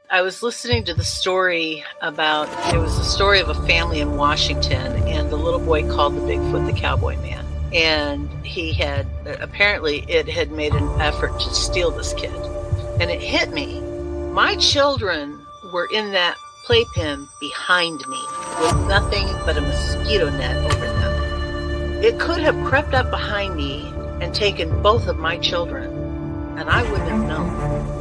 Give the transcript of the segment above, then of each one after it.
I was listening to the story about, it was a story of a family in Washington, and the little boy called the Bigfoot the cowboy man. And he had, apparently, it had made an effort to steal this kid. And it hit me. My children were in that playpen behind me with nothing but a mosquito net over them. It could have crept up behind me and taken both of my children, and I wouldn't have known.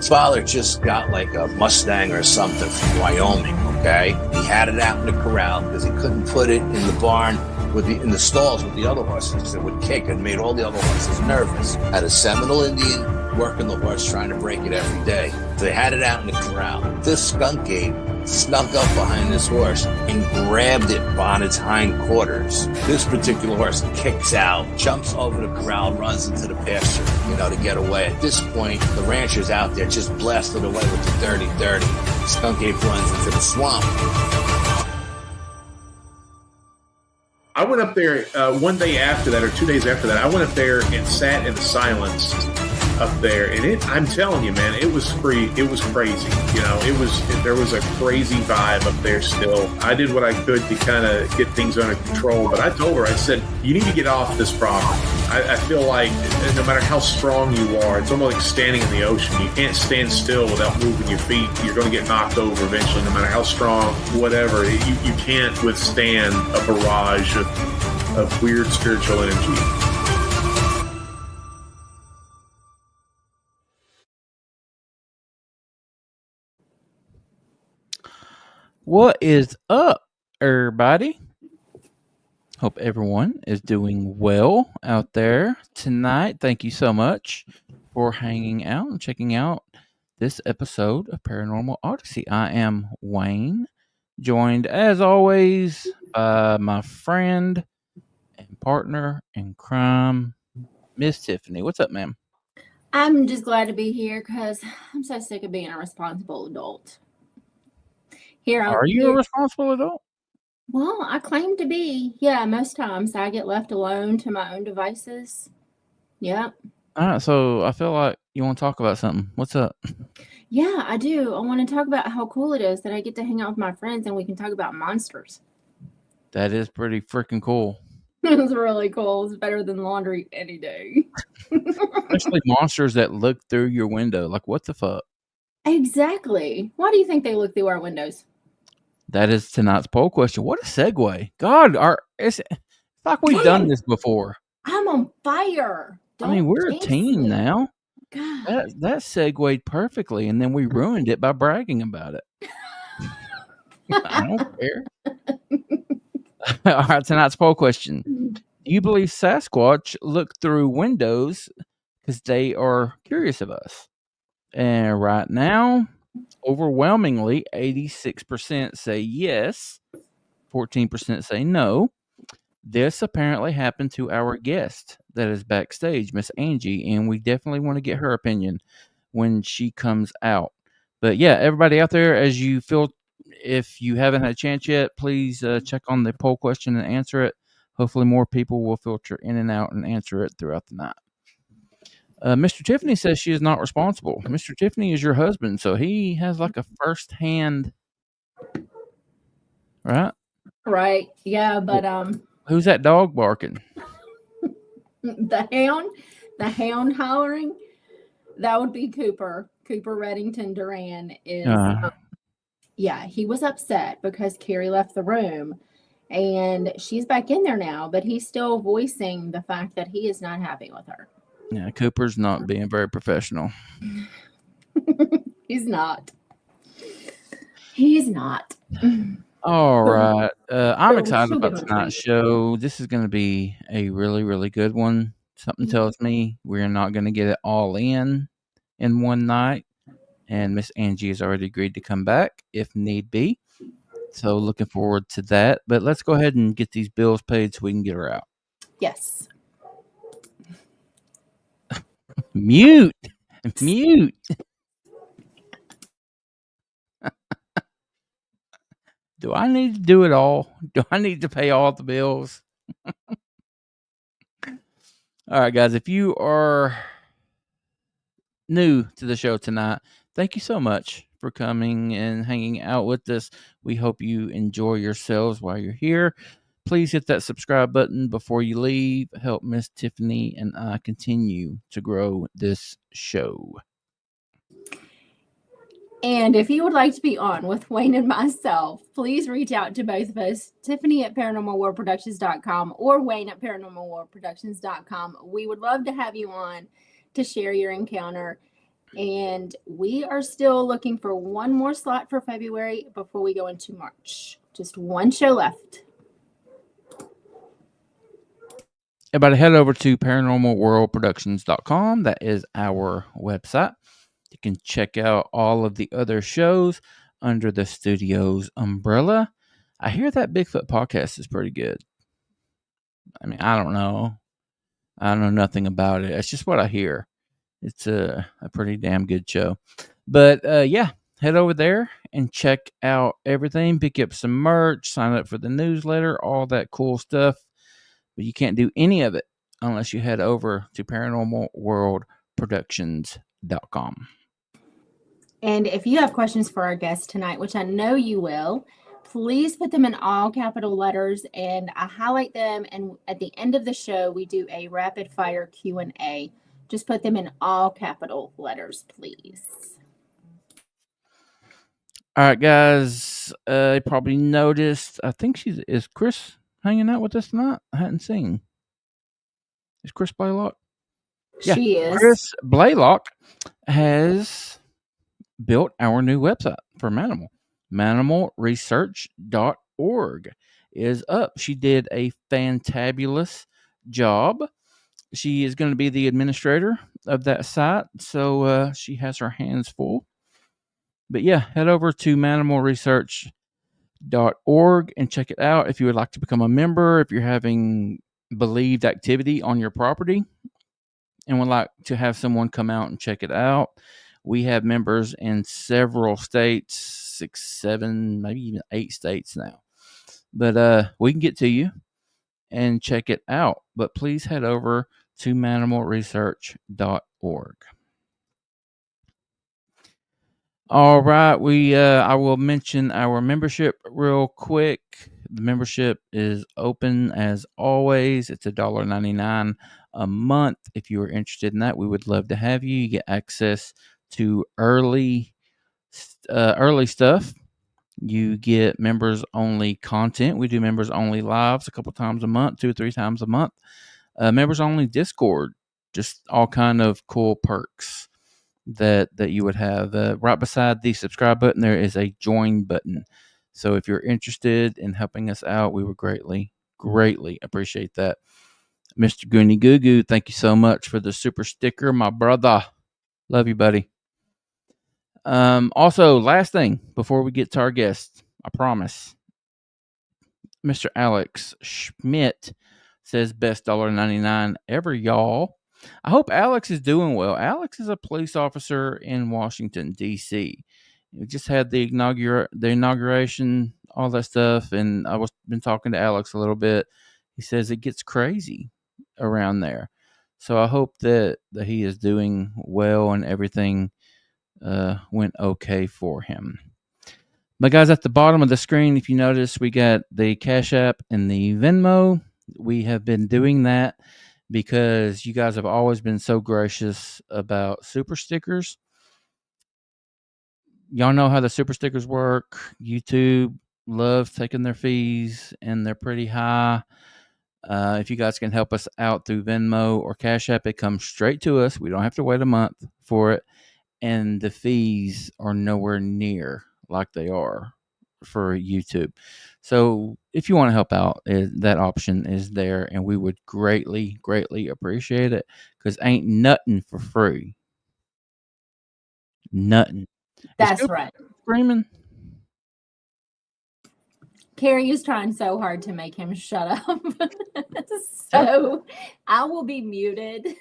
Father just got like a Mustang or something from Wyoming, okay? He had it out in the corral because he couldn't put it in the barn in the stalls with the other horses. It would kick and made all the other horses nervous. Had a Seminole Indian working the horse, trying to break it every day. So they had it out in the corral. This skunk ape snuck up behind this horse and grabbed it on its hind quarters. This particular horse kicks out, jumps over the corral, runs into the pasture, to get away. At this point, the rancher's out there just blasted away with the dirty. Skunk ape runs into the swamp. I went up there one day after that, or 2 days after that. I went up there and sat in the silence up there, and I'm telling you, man, it was free. It was crazy. There was a crazy vibe up there still. I did what I could to kind of get things under control, but I told her, I said, you need to get off this property. I feel like no matter how strong you are, it's almost like standing in the ocean. You can't stand still without moving your feet. You're going to get knocked over eventually, no matter how strong, whatever. You can't withstand a barrage of weird spiritual energy. What is up, everybody? Hope everyone is doing well out there tonight. Thank you so much for hanging out and checking out this episode of Paranormal Odyssey. I am Wayne, joined as always by my friend and partner in crime, Miss Tiffany. What's up, ma'am? I'm just glad to be here because I'm so sick of being a responsible adult. Are you a responsible adult? Well, I claim to be. Yeah, most times I get left alone to my own devices. Yep. All right, so I feel like you want to talk about something. What's up? Yeah, I do. I want to talk about how cool it is that I get to hang out with my friends and we can talk about monsters. That is pretty freaking cool. It's really cool. It's better than laundry any day. Especially monsters that look through your window. Like, what the fuck? Exactly. Why do you think they look through our windows? That is tonight's poll question. What a segue. God, it's like we've done this before. I'm on fire. We're a team now. God. That segued perfectly, and then we ruined it by bragging about it. I don't care. All right, tonight's poll question. Do you believe Sasquatch look through windows because they are curious of us? And right now, overwhelmingly, 86% say yes, 14% say no. This apparently happened to our guest that is backstage, Miss Angie, and we definitely want to get her opinion when she comes out. But yeah, everybody out there, as you feel, if you haven't had a chance yet, please check on the poll question and answer it. Hopefully more people will filter in and out and answer it throughout the night. Mr. Tiffany says she is not responsible. Mr. Tiffany is your husband, so he has like a first-hand, right? Right. Yeah, but who's that dog barking? The hound hollering. That would be Cooper. Cooper Reddington Duran is. Yeah, he was upset because Carrie left the room, and she's back in there now. But he's still voicing the fact that he is not happy with her. Yeah, Cooper's not being very professional. He's not. He's not. All right. I'm excited about tonight's show. This is going to be a really, really good one. Something tells me we're not going to get it all in one night. And Miss Angie has already agreed to come back if need be. So looking forward to that. But let's go ahead and get these bills paid so we can get her out. Yes. Mute. Do I need to do it all? Do I need to pay all the bills? All right, guys, if you are new to the show tonight, thank you so much for coming and hanging out with us. We hope you enjoy yourselves while you're here. Please hit that subscribe button before you leave. Help Miss Tiffany and I continue to grow this show. And if you would like to be on with Wayne and myself, please reach out to both of us, Tiffany at paranormalworldproductions.com or Wayne at paranormalworldproductions.com. We would love to have you on to share your encounter. And we are still looking for one more slot for February before we go into March. Just one show left. Everybody head over to paranormalworldproductions.com. That is our website. You can check out all of the other shows under the studio's umbrella. I hear that Bigfoot podcast is pretty good. I mean, I don't know. I know nothing about it. It's just what I hear. It's a pretty damn good show. But yeah, head over there and check out everything. Pick up some merch, sign up for the newsletter, all that cool stuff. But you can't do any of it unless you head over to paranormalworldproductions.com. And if you have questions for our guest tonight, which I know you will, please put them in all capital letters and I highlight them. And at the end of the show, we do a rapid fire Q&A. Just put them in all capital letters, please. All right, guys. You probably noticed. I think is Chris hanging out with us tonight? I hadn't seen. Is Chris Blaylock? Yeah, she is. Chris Blaylock has built our new website for Manimal. Manimalresearch.org is up. She did a fantabulous job. She is going to be the administrator of that site, so she has her hands full. But yeah, head over to manimalresearch.org and check it out. If you would like to become a member, if you're having believed activity on your property and would like to have someone come out and check it out, we have members in several states, 6, 7, maybe even 8 states now. But we can get to you and check it out. But please head over to manimalresearch.org. All right, I will mention our membership real quick. The membership is open as always. It's $1.99 a month. If you are interested in that, we would love to have you. You get access to early stuff. You get members only content. We do members only lives a couple times a month, 2 or 3 times a month. Members only Discord, just all kind of cool perks that you would have. Right beside the subscribe button, there is a join button. So if you're interested in helping us out, we would greatly appreciate that. Mr. Goonie Goo Goo, thank you so much for the super sticker, my brother. Love you, buddy. Also, last thing before we get to our guest, I promise. Mr. Alex Schmidt says best $1.99 ever, y'all. I hope Alex is doing well. Alex is a police officer in Washington, D.C. We just had the inauguration, all that stuff, and I was been talking to Alex a little bit. He says it gets crazy around there. So I hope that he is doing well and everything went okay for him. But guys, at the bottom of the screen, if you notice, we got the Cash App and the Venmo. We have been doing that because you guys have always been so gracious about super stickers. Y'all know how the super stickers work. YouTube loves taking their fees, and they're pretty high. If you guys can help us out through Venmo or Cash App, it comes straight to us. We don't have to wait a month for it. And the fees are nowhere near like they are for YouTube. So if you want to help out, that option is there, and we would greatly appreciate it, because ain't nothing for free. Nothing. That's right. Screaming. Carrie is trying so hard to make him shut up. So I will be muted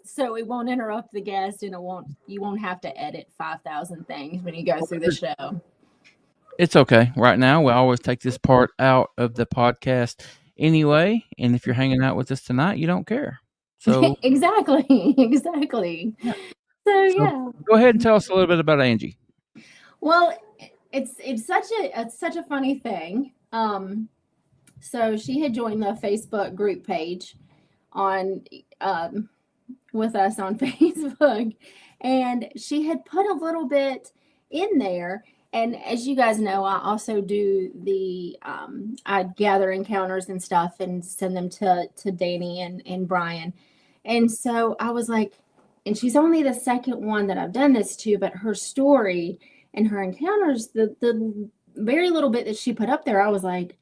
so it won't interrupt the guest, and you won't have to edit 5,000 things when you go through the show. It's okay. Right now, we always take this part out of the podcast anyway. And if you're hanging out with us tonight, you don't care. So exactly. Yeah. So yeah. Go ahead and tell us a little bit about Angie. Well, it's such a funny thing. So she had joined the Facebook group page on with us on Facebook, and she had put a little bit in there. And as you guys know, I also do the I gather encounters and stuff and send them to Danny and Brian. And so I was like, and she's only the second one that I've done this to, but her story and her encounters, the very little bit that she put up there, I was like,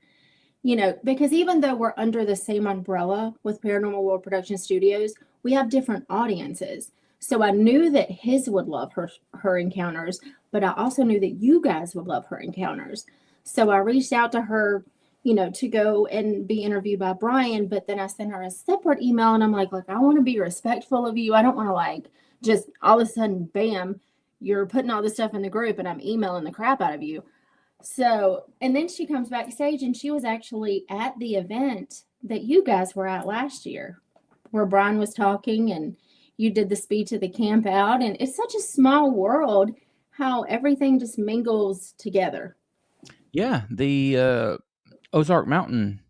because even though we're under the same umbrella with Paranormal World Production Studios, we have different audiences. So I knew that his would love her encounters, but I also knew that you guys would love her encounters. So I reached out to her, to go and be interviewed by Brian, but then I sent her a separate email and I'm like, look, I want to be respectful of you. I don't want to just all of a sudden, bam, you're putting all this stuff in the group and I'm emailing the crap out of you. So, and then she comes backstage and she was actually at the event that you guys were at last year where Brian was talking and you did the speech at the camp out. And it's such a small world how everything just mingles together. Yeah. The Ozark Mountain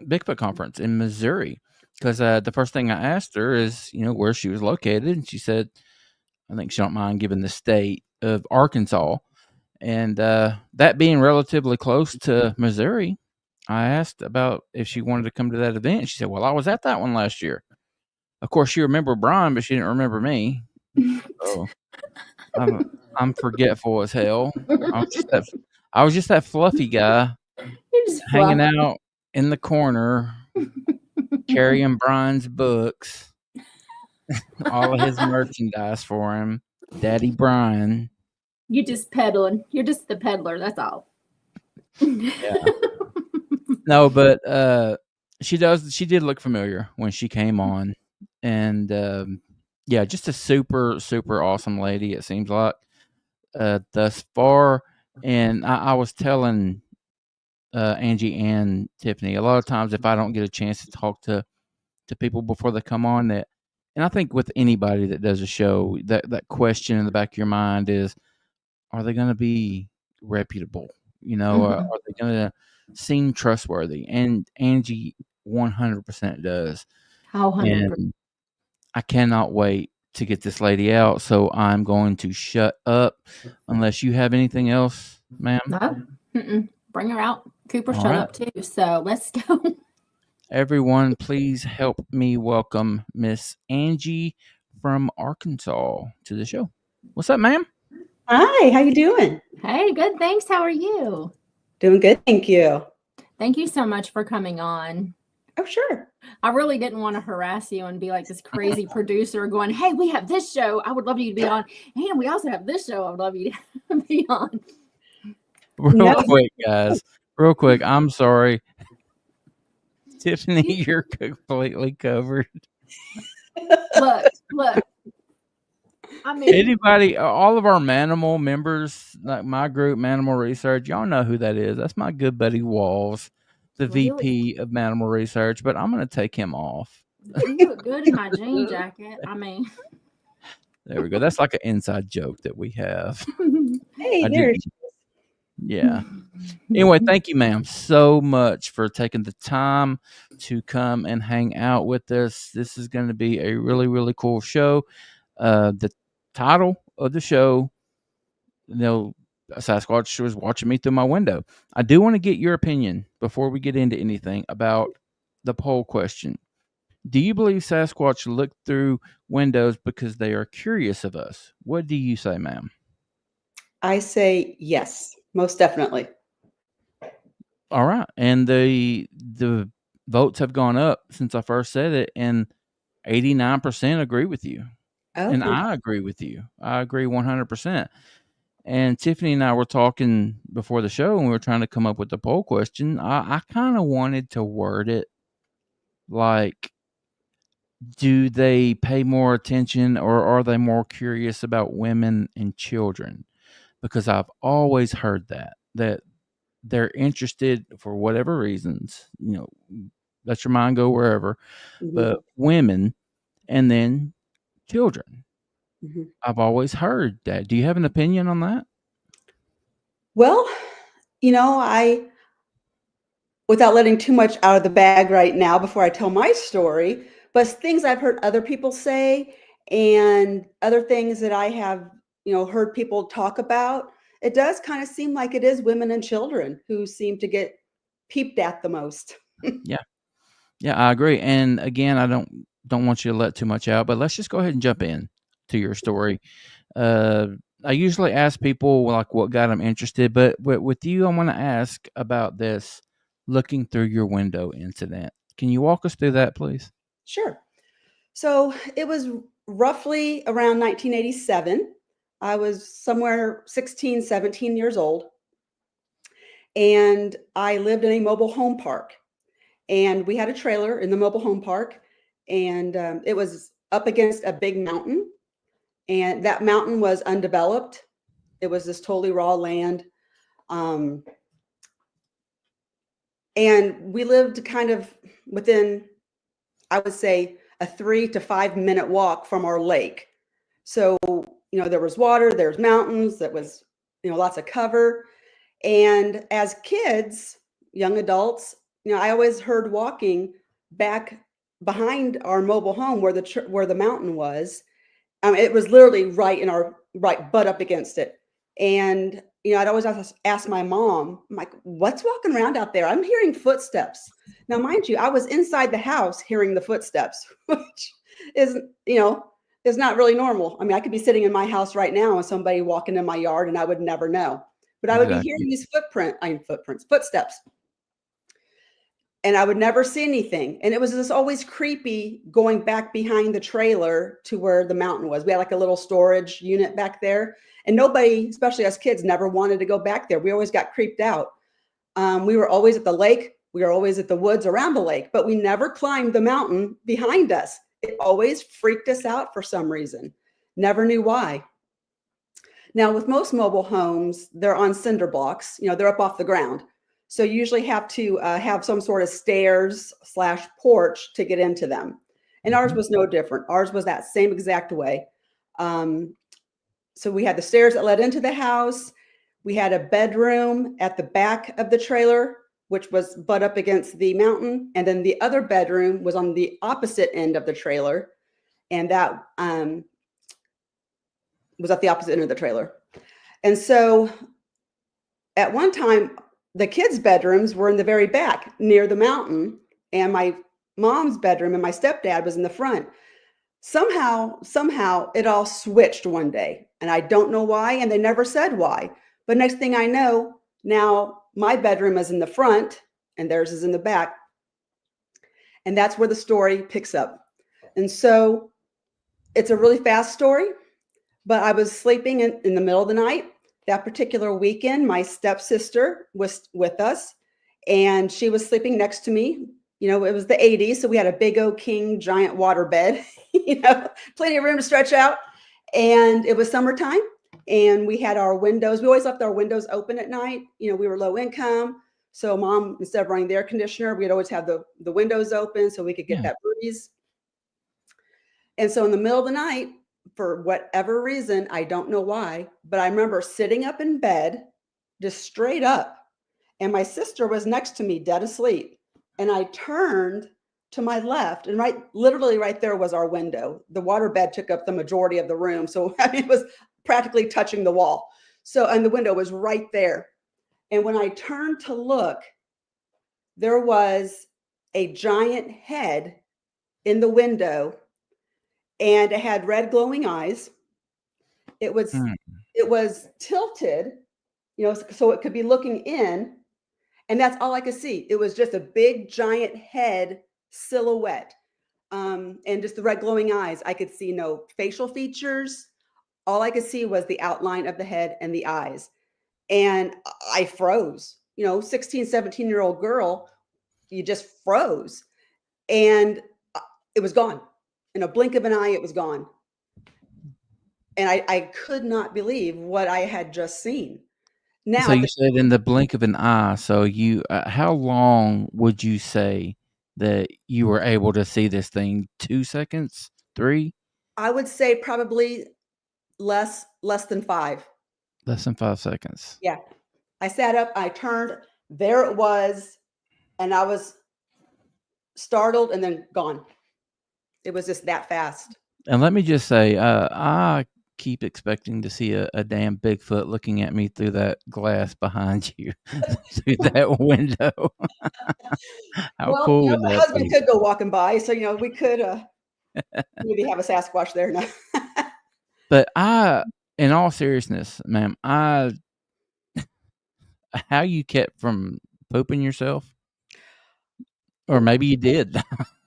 Bigfoot conference in Missouri. Because the first thing I asked her is, where she was located. And she said, I think she don't mind giving the state of Arkansas. And that being relatively close to Missouri, I asked about if she wanted to come to that event. She said, well, I was at that one last year. Of course, she remembered Brian, but she didn't remember me. So I'm forgetful as hell. I was just that fluffy guy hanging out in the corner, carrying Brian's books, all of his merchandise for him. Daddy Brian. You just peddling. You're just the peddler. That's all. Yeah. No, but she did look familiar when she came on. And just a super, super awesome lady, it seems like, thus far. And I was telling Angie and Tiffany, a lot of times if I don't get a chance to talk to people before they come on, and I think with anybody that does a show, that question in the back of your mind is, are they going to be reputable? Are they going to seem trustworthy? And Angie 100% does. How 100%? And I cannot wait to get this lady out, so I'm going to shut up unless you have anything else, ma'am. No. Bring her out. Cooper shut up too, so let's go. Everyone, please help me welcome Miss Angie from Arkansas to the show. What's up, ma'am? Hi, how you doing? Hey, good, thanks. How are you? Doing good, thank you. Thank you so much for coming on. Oh, sure. I really didn't want to harass you and be like this crazy producer going, hey, we have this show I would love you to be on. And we also have this show I would love you to be on. Quick, guys. Real quick. I'm sorry. Tiffany, you're completely covered. Look. I mean, anybody, all of our Manimal members, like my group, Manimal Research, y'all know who that is. That's my good buddy Walls, the VP of Manimal Research, but I'm going to take him off. You look good in my jean jacket. I mean, there we go. That's like an inside joke that we have. Hey, there. Yeah. Anyway, thank you, ma'am, so much for taking the time to come and hang out with us. This is going to be a really, really cool show. The title of the show, Sasquatch was watching me through my window. I do want to get your opinion before we get into anything about the poll question. Do you believe Sasquatch look through windows because they are curious of us? What do you say, ma'am? I say yes, most definitely. All right. And the votes have gone up since I first said it, and 89% agree with you. Oh, and I agree with you. I agree 100%. And Tiffany and I were talking before the show, and we were trying to come up with the poll question. I kind of wanted to word it like, do they pay more attention, or are they more curious about women and children? Because I've always heard that they're interested for whatever reasons, let your mind go wherever, but women and then children. I've always heard that. Do you have an opinion on that? Well, without letting too much out of the bag right now before I tell my story, but things I've heard other people say and other things that I have, heard people talk about, it does kind of seem like it is women and children who seem to get peeped at the most. Yeah. Yeah, I agree. And again, I don't want you to let too much out, but let's just go ahead and jump in to your story. I usually ask people like what got them interested, but with you, I want to ask about this looking through your window incident. Can you walk us through that, please? Sure. So it was roughly around 1987. I was somewhere 16, 17 years old. And I lived in a mobile home park. And we had a trailer in the mobile home park. And it was up against a big mountain. And that mountain was undeveloped. It was this totally raw land. And we lived kind of within, I would say, a 3 to 5 minute walk from our lake. So, there was water, there's mountains, that was, lots of cover. And as kids, young adults, I always heard walking back behind our mobile home where the mountain was. It was literally right butt up against it. And, I'd always ask my mom, I'm like, what's walking around out there? I'm hearing footsteps. Now, mind you, I was inside the house hearing the footsteps, which is not really normal. I mean, I could be sitting in my house right now and somebody walking in my yard and I would never know. But I would be hearing these footsteps. And I would never see anything. And it was just always creepy going back behind the trailer to where the mountain was. We had like a little storage unit back there. And nobody, especially us kids, never wanted to go back there. We always got creeped out. We were always at the lake. We were always at the woods around the lake, but we never climbed the mountain behind us. It always freaked us out for some reason. Never knew why. Now, with most mobile homes, they're on cinder blocks. They're up off the ground. So you usually have to have some sort of stairs/porch to get into them. And ours was no different. Ours was that same exact way. So we had the stairs that led into the house. We had a bedroom at the back of the trailer, which was butt up against the mountain. And then the other bedroom was on the opposite end of the trailer. And that was at the opposite end of the trailer. And so at one time, the kids' bedrooms were in the very back near the mountain. And my mom's bedroom and my stepdad was in the front. Somehow it all switched one day. And I don't know why. And they never said why. But next thing I know, now my bedroom is in the front and theirs is in the back. And that's where the story picks up. And so it's a really fast story, but I was sleeping in the middle of the night. That particular weekend, my stepsister was with us and she was sleeping next to me. It was the 80s. So we had a big old king giant water bed, plenty of room to stretch out. And it was summertime and we had our windows. We always left our windows open at night. We were low income. So mom, instead of running the air conditioner, we'd always have the windows open so we could get that breeze. And so in the middle of the night, for whatever reason, I don't know why, but I remember sitting up in bed, just straight up. And my sister was next to me, dead asleep. And I turned to my left and literally right there was our window. The water bed took up the majority of the room. So it was practically touching the wall. And the window was right there. And when I turned to look, there was a giant head in the window and it had red glowing eyes. It was tilted, so it could be looking in. And that's all I could see. It was just a big giant head silhouette. And just the red glowing eyes. I could see no facial features. All I could see was the outline of the head and the eyes. And I froze, 16, 17-year-old girl, you just froze. And it was gone. In a blink of an eye, it was gone. And I could not believe what I had just seen. Now, so you said in the blink of an eye. So how long would you say that you were able to see this thing? 2 seconds? 3? I would say probably less than 5. Less than 5 seconds. Yeah. I sat up, I turned, there it was, and I was startled and then gone. It was just that fast. And let me just say, I keep expecting to see a damn Bigfoot looking at me through that glass behind you, through that window. How Well, cool you know, would my that husband be? could go walking by, so you know, we could maybe have a Sasquatch there now. But in all seriousness, ma'am, how you kept from pooping yourself? Or maybe you did.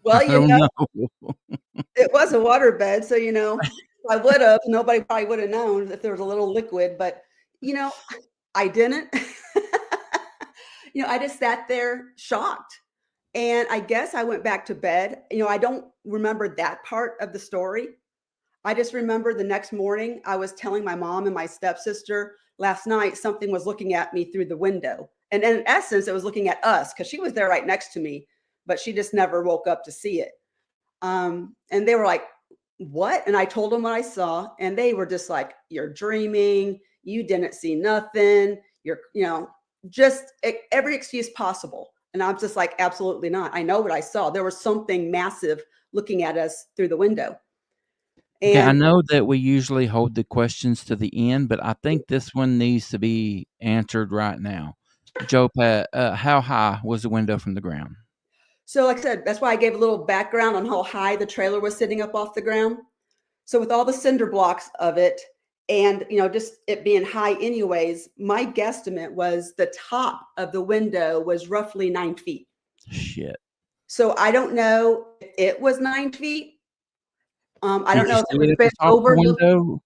Well, I you don't know, know. it was a waterbed, so you know, if I would have, nobody probably would have known if there was a little liquid, but you know, I didn't. You know, I just sat there shocked. And I guess I went back to bed. You know, I don't remember that part of the story. I just remember the next morning I was telling my mom and my stepsister last night something was looking at me through the window. And in essence, it was looking at us because she was there right next to me, but she just never woke up to see it. And they were like, what? And I told them what I saw. And they were just like, you're dreaming. You didn't see nothing. You're, you know, just every excuse possible. And I'm just like, absolutely not. I know what I saw. There was something massive looking at us through the window. Okay, I And know that we usually hold the questions to the end, but I think this one needs to be answered right now. Joe Pat, how high was the window from the ground? so, like I said, that's why I gave a little background on how high the trailer was sitting up off the ground. So, with all the cinder blocks of it, and you know, just it being high, anyways, my guesstimate was the top of the window was roughly 9 feet. Shit. So, I don't know if it was 9 feet. I Did don't you know if see it was it at the bent top of over the the window?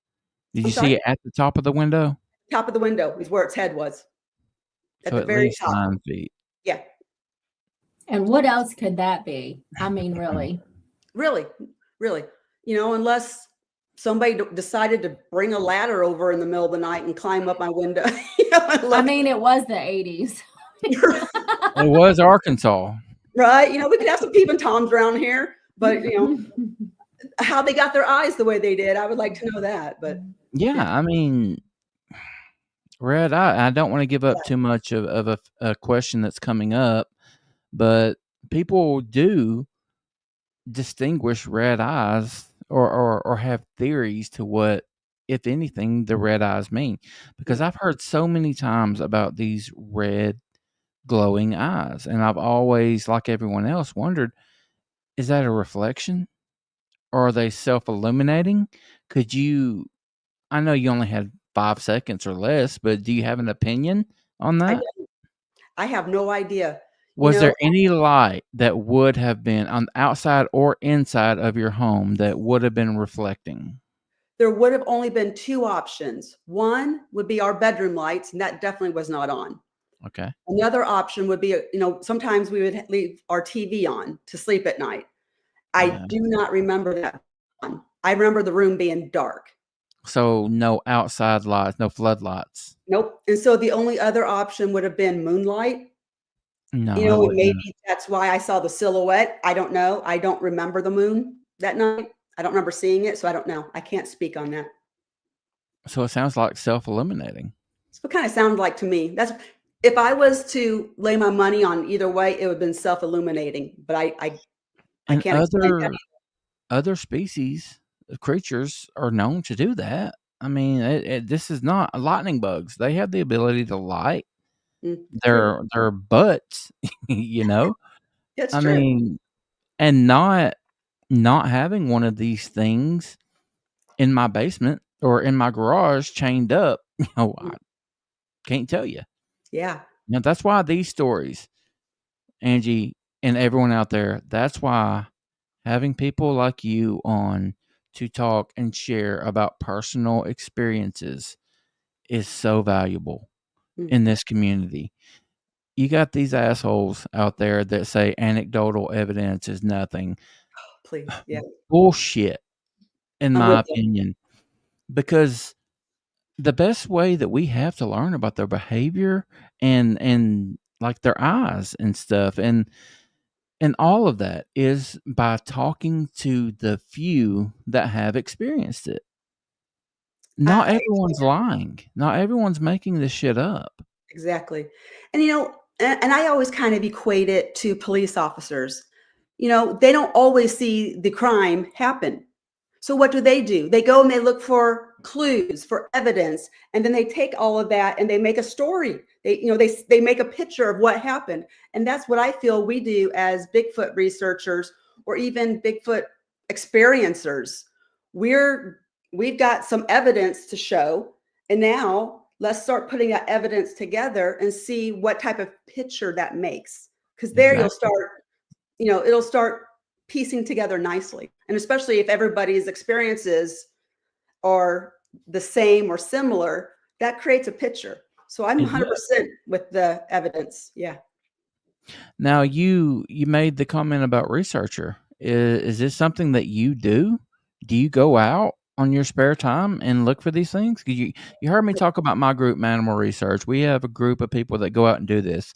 Did I'm you sorry, see it at the top of the window? top of the window is where its head was at So the at very least top. 9 feet. Yeah, And what else could that be? I mean, really. really, really. You know, unless somebody decided to bring a ladder over in the middle of the night and climb up my window. You know, and I look, mean, it was the 80s. It was Arkansas. right? You know, we could have some peeping toms around here, but you know, how they got their eyes the way they did, I would like to know that. But Yeah, I mean, Red, I don't want to give up yeah, too much of a question that's coming up, but people do distinguish red eyes or have theories to what, if anything, the red eyes mean. Because I've heard so many times about these red glowing eyes, and I've always, like everyone else, wondered, is that a reflection? Or are they self-illuminating? Could you I know you only had 5 seconds or less, but do you have an opinion on I that? don't- I have no idea. You Was know, there any light that would have been on the outside or inside of your home that would have been reflecting? there would have only been 2 options. One would be our bedroom lights, and that definitely was not on. Okay. Another option would be, you know, sometimes we would leave our TV on to sleep at night. I Yeah. do not remember that one. I remember the room being dark. So no outside lights, no floodlights. Nope. And so the only other option would have been moonlight. No, You I know, and wouldn't. maybe that's why I saw the silhouette. I don't know. I don't remember the moon that night. I don't remember seeing it, so I don't know. I can't speak on that. So it sounds like self-illuminating. That's what kind of sounded like to me. That's if I was to lay my money on either way, it would have been self-illuminating. But I And can't explain that. other species of creatures are known to do that. I mean, this is not lightning bugs. They have the ability to light True. their butts, you know? It's I true. mean, and not having one of these things in my basement or in my garage chained up, I can't tell you. Yeah. Now that's why these stories, Angie and everyone out there, that's why having people like you on to talk and share about personal experiences is so valuable Mm, in this community. You got these assholes out there that say anecdotal evidence is nothing. please. Yeah. Bullshit, in I'm with my you. opinion, because the best way that we have to learn about their behavior and like their eyes and stuff and all of that is by talking to the few that have experienced it. not everyone's lying. Not everyone's making this shit up. Exactly. And, and I always kind of equate it to police officers. They don't always see the crime happen. So what do? They go and they look for clues, for evidence, and then they take all of that and they make a story. They make a picture of what happened. And that's what I feel we do as Bigfoot researchers or even Bigfoot experiencers. We've got some evidence to show, and now let's start putting that evidence together and see what type of picture that makes. Because there you'll start, it'll start piecing together nicely. And especially if everybody's experiences are the same or similar, that creates a picture. So I'm 100% with the evidence. Yeah. Now you made the comment about researcher. Is this something that you do? Do you go out on your spare time and look for these things? You heard me talk about my group, Animal Research. We have a group of people that go out and do this.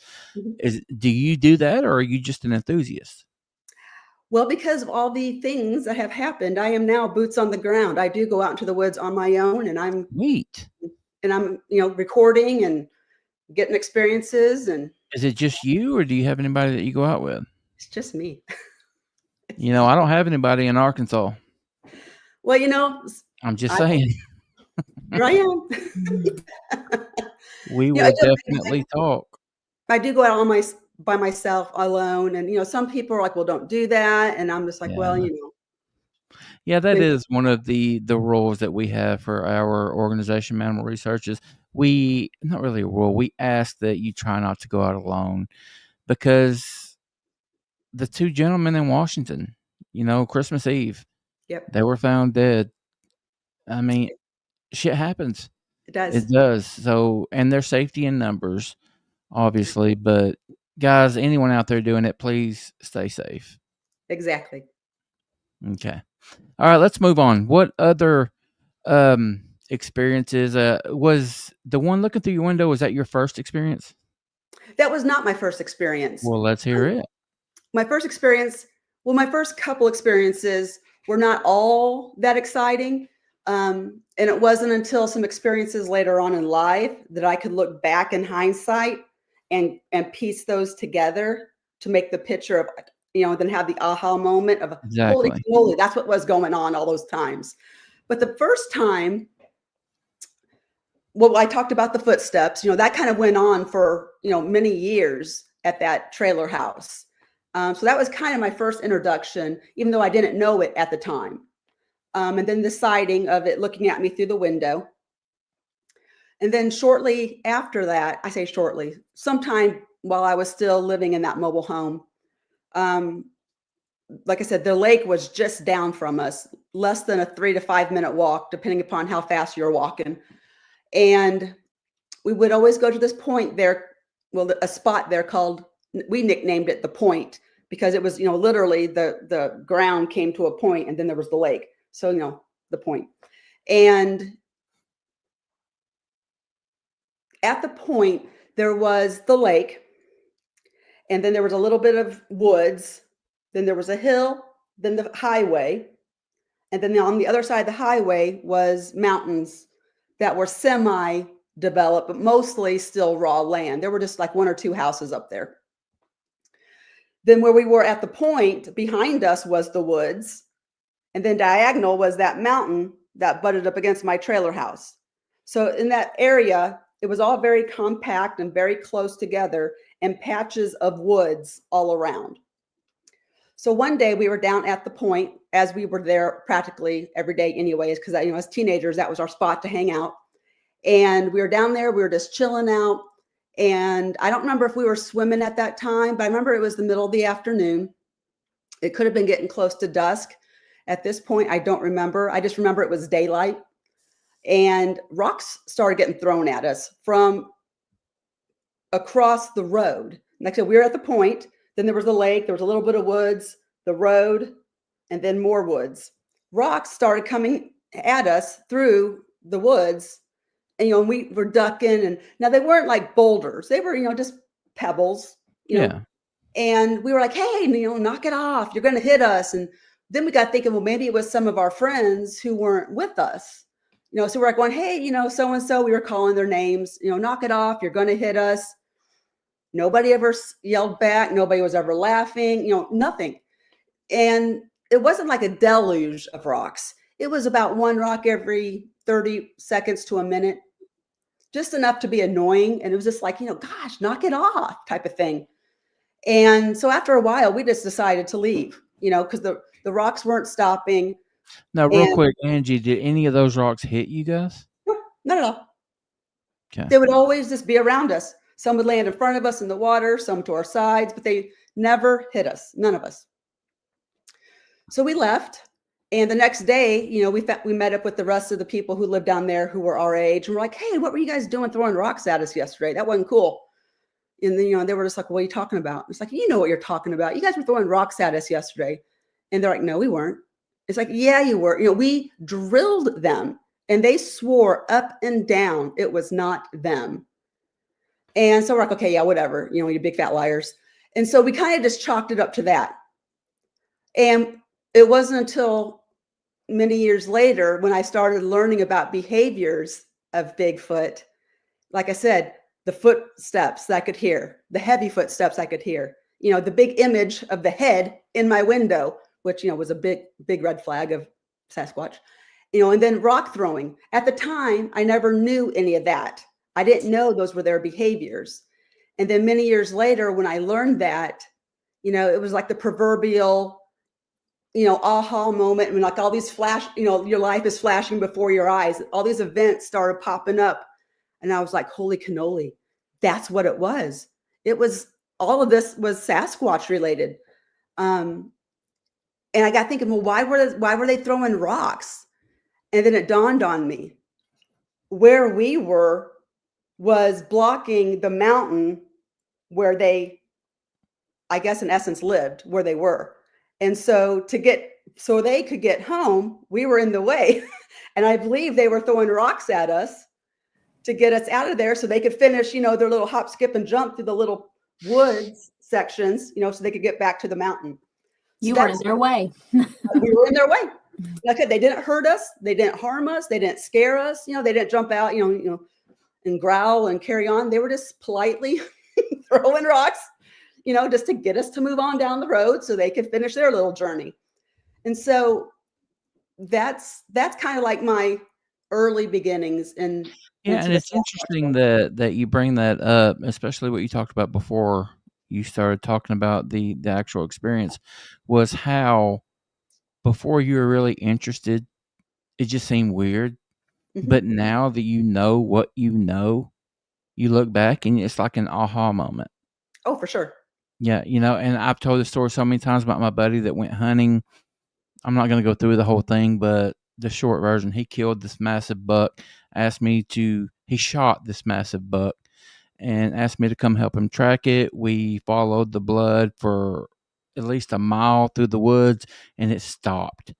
Do you do that, or are you just an enthusiast? Well, because of all the things that have happened, I am now boots on the ground. I do go out into the woods on my own, and I'm recording and getting experiences. And is it just you, or do you have anybody that you go out with? It's just me. I don't have anybody in Arkansas. Well, I'm just saying. Here I am. We will definitely talk. I do go out by myself alone, and some people are like, well, don't do that, and I'm just like, yeah, that is one of the rules that we have for our organization, Animal Research. Is not really a rule, we ask that you try not to go out alone, because the two gentlemen in Washington, Christmas Eve, they were found dead. I mean, shit happens. It does. So, and there's safety in numbers, obviously, but guys, anyone out there doing it, please stay safe. Exactly. Okay. All right, let's move on. What other experiences was the one looking through your window? Was that your first experience? That was not my first experience. Well, let's hear it. My first couple experiences were not all that exciting. And it wasn't until some experiences later on in life that I could look back in hindsight and piece those together to make the picture of, then have the aha moment of, holy moly, that's what was going on all those times. But the first time, I talked about the footsteps, that kind of went on for, many years at that trailer house. So that was kind of my first introduction, even though I didn't know it at the time. And then the sighting of it looking at me through the window. And then shortly after that, I say shortly, sometime while I was still living in that mobile home, like I said, the lake was just down from us, less than a 3 to 5 minute walk, depending upon how fast you're walking. And we would always go to this point there, a spot there called, we nicknamed it the Point, because it was, literally the ground came to a point and then there was the lake. So, the Point. And at the Point, there was the lake, and then there was a little bit of woods, then there was a hill, then the highway, and then on the other side of the highway was mountains that were semi-developed, but mostly still raw land. There were just like 1 or 2 houses up there. Then where we were at the Point, behind us was the woods, and then diagonal was that mountain that butted up against my trailer house. So in that area, it was all very compact and very close together, and patches of woods all around. So one day we were down at the Point, as we were there practically every day anyways, because as teenagers, that was our spot to hang out. And we were down there, we were just chilling out. And I don't remember if we were swimming at that time, but I remember it was the middle of the afternoon. It could have been getting close to dusk. At this point, I don't remember. I just remember it was daylight. And rocks started getting thrown at us from across the road. Like I said, we were at the Point. Then there was the lake. There was a little bit of woods, the road, and then more woods. Rocks started coming at us through the woods. And, we were ducking. And now they weren't like boulders. They were, just pebbles. You know? And we were like, hey, knock it off. You're going to hit us. And then we got thinking, well, maybe it was some of our friends who weren't with us. So we're like going, hey, so and so. We were calling their names. Knock it off. You're going to hit us. Nobody ever yelled back. Nobody was ever laughing. Nothing. And it wasn't like a deluge of rocks. It was about one rock every 30 seconds to a minute, just enough to be annoying. And it was just like, gosh, knock it off type of thing. And so after a while, we just decided to leave, because the rocks weren't stopping. Now, real quick, Angie, did any of those rocks hit you guys? No, not at all. Okay. They would always just be around us. Some would land in front of us in the water, some to our sides, but they never hit us, none of us. So we left. And the next day, we met up with the rest of the people who lived down there who were our age. And we're like, hey, what were you guys doing throwing rocks at us yesterday? That wasn't cool. And then, they were just like, what are you talking about? It's like, you know what you're talking about. You guys were throwing rocks at us yesterday. And they're like, no, we weren't. It's like, yeah, you were. We drilled them. And they swore up and down it was not them. And so we're like, okay, yeah, whatever. You big fat liars. And so we kind of just chalked it up to that. And it wasn't until many years later when I started learning about behaviors of Bigfoot. Like I said, the footsteps I could hear, the heavy footsteps I could hear, the big image of the head in my window, which, was a big red flag of Sasquatch, and then rock throwing. At the time, I never knew any of that. I didn't know those were their behaviors. And then many years later, when I learned that, it was like the proverbial, aha moment when like all these flash, your life is flashing before your eyes. All these events started popping up. And I was like, holy cannoli, that's what it was. It was, all of this was Sasquatch related. And I got thinking, well, why were they throwing rocks? And then it dawned on me, where we were was blocking the mountain where they, I guess in essence, lived, where they were. And so so they could get home, we were in the way. And I believe they were throwing rocks at us to get us out of there so they could finish, their little hop, skip, and jump through the little woods sections, so they could get back to the mountain. You were in their way. We were in their way. Like I said, they didn't hurt us. They didn't harm us. They didn't scare us. They didn't jump out, and growl and carry on. They were just politely throwing rocks, just to get us to move on down the road so they could finish their little journey. And so that's kind of like my early beginnings. And it's interesting that you bring that up, especially what you talked about before you started talking about the actual experience, was how before you were really interested, it just seemed weird. Mm-hmm. But now that you know what you know, you look back and it's like an aha moment. Oh, for sure. Yeah, and I've told this story so many times about my buddy that went hunting. I'm not going to go through the whole thing, but the short version, he killed this massive buck, he shot this massive buck and asked me to come help him track it. We followed the blood for at least a mile through the woods and it stopped.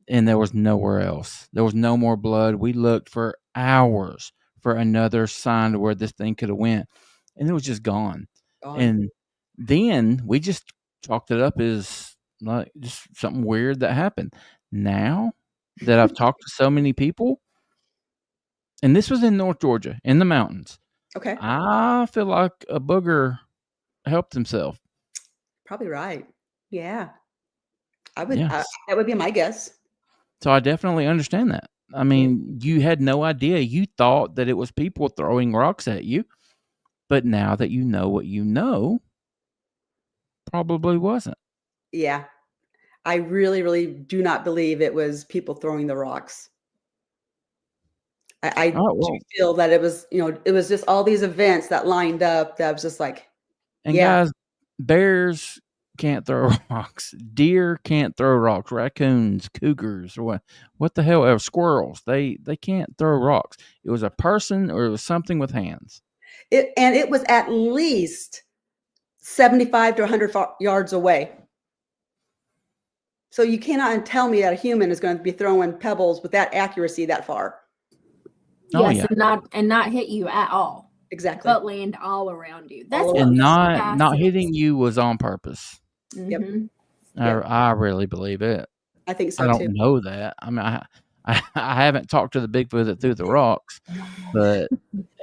And there was nowhere else. There was no more blood. We looked for hours for another sign to where this thing could have went. And it was just gone. And then we just chalked it up as like just something weird that happened. Now that I've talked to so many people, and this was in North Georgia, in the mountains. Okay. I feel like a booger helped himself. Probably right. Yeah. That would be my guess. So I definitely understand that. I mean, you had no idea. You thought that it was people throwing rocks at you. But now that you know what you know, probably wasn't. Yeah. I really, really do not believe it was people throwing the rocks. I do feel that it was, it was just all these events that lined up that was just like. And guys, bears can't throw rocks. Deer can't throw rocks. Raccoons, cougars, what the hell? Squirrels. They can't throw rocks. It was a person or it was something with hands. It was at least 75 to 100 yards away. So you cannot tell me that a human is going to be throwing pebbles with that accuracy that far. Yes, and not hit you at all. Exactly. But land all around you. That's and not hitting you was on purpose. Yep. I really believe it. I think so too. I too. don't know that. I mean, I haven't talked to the Bigfoot that threw the rocks, but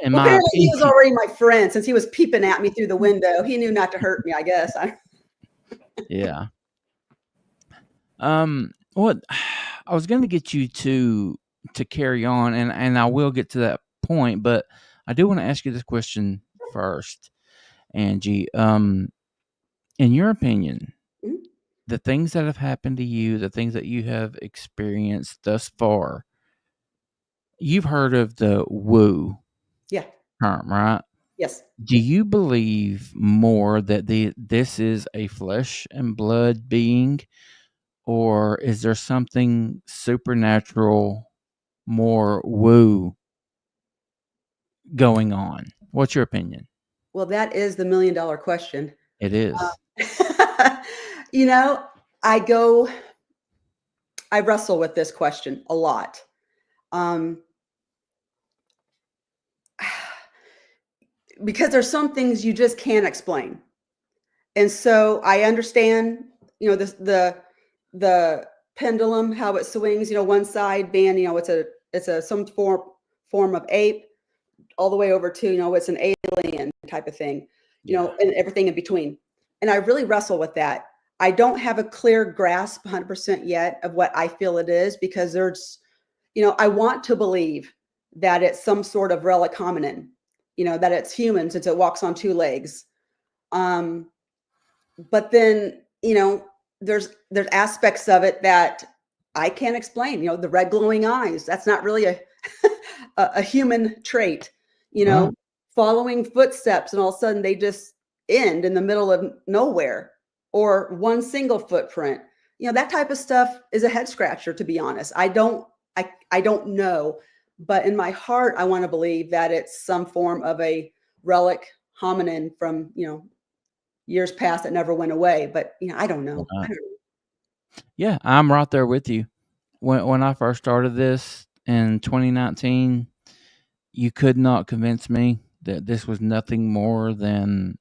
in Well, my apparently he was opinion, already my friend since he was peeping at me through the window. He knew not to hurt me, I guess. yeah. What I was going to get you to carry on, and I will get to that point, but I do want to ask you this question first, Angie. In your opinion, Mhm. the things that have happened to you, the things that you have experienced thus far, you've heard of the woo Yeah. term, right? Yes. Do you believe more that this is a flesh and blood being, or is there something supernatural, more woo going on? What's your opinion? Well, that is the $1 million question. It is. You know, I wrestle with this question a lot. Because there's some things you just can't explain. And so I understand, the pendulum, how it swings, one side being, it's a some form of ape, all the way over to, it's an alien type of thing, and everything in between. And I really wrestle with that. I don't have a clear grasp 100% yet of what I feel it is, because there's, I want to believe that it's some sort of relic hominin, that it's human since it walks on two legs. But then, there's aspects of it that I can't explain. The red glowing eyes, that's not really a human trait, Right. following footsteps and all of a sudden they just end in the middle of nowhere, or one single footprint. That type of stuff is a head scratcher, to be honest. I don't know, but in my heart, I want to believe that it's some form of a relic hominin from, years past that never went away. But, I don't know. Right. Yeah, I'm right there with you. When I first started this in 2019, you could not convince me that this was nothing more than